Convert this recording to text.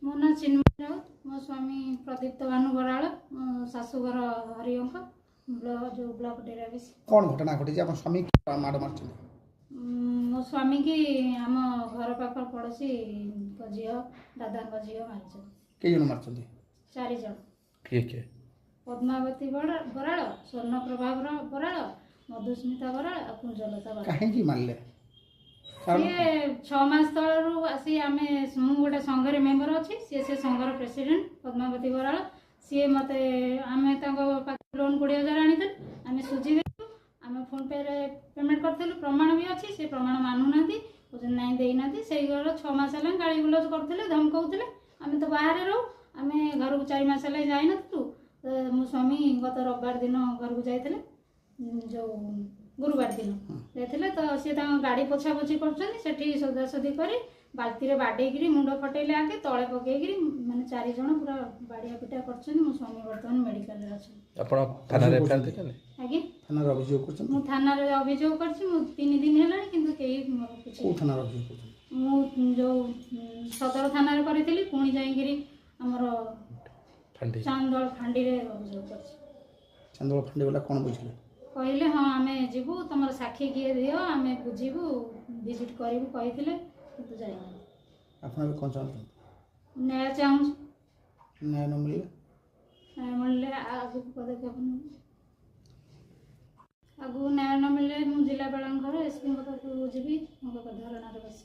मो ना चिन्मय राउत मो स्वामी प्रदीप्त भानु बराड़ मो शाशुघर हरिअंक जो ब्लॉक डेराबिस। कौन घटना घटी आप स्वामी माड़ मार मो स्वामी की आम घर पाख पड़ोसी झी दादा झी मार कई जन मार 4 जन किए पद्मावती बराड़ स्वर्णप्रभा बराड़ मधुस्मिता बराड़ और कुंजलता बराड़ कहीं मारले सी 6 मास तलू आसी आम गोटे संघर मेम्बर अच्छी सी संघर प्रेसिडेंट पद्मावती बराड़ सी मत आम लोन 20,000 आनी आम सुझी आम फोन पे पेमेंट करूँ प्रमाण भी अच्छी से प्रमाण मानुना ना देना से 6 मास है गाड़ी गुलज करते धमकाउले आम तो बाहर रो आम घर को 4 मास है जाइन मो स्वामी गत रविवार दिन घर को जाते जो गुरुवार दिन जाते तो सी गाड़ी पोछा पोछी कर सदासदी कर बाल्टी बाडेगी मुंड फटेले आगे तले पकईकि माने 4 जन पूरा बाड़िया पिटा कर मो स्वामी बर्तमान मेडिकल आगे थाना अभियोग कर 3 दिन है कि जो सदर थाना करी पुणी जाइए आमर चांदोल फांडी अभियोग कर चांदोल फांडी वाला कौन बुझले कहले हाँ आम जीवु तुम साक्षी किए दियो आम बुझीबू विजिट करूँ कहते कि जाइना कौन चाहते न्याय चाहूँ न्याय न मिले मिलले आगु पदक्षेप आगु न्याय न मिले मुझे जिलापाल घर एसपी पाक जी धरणार बस।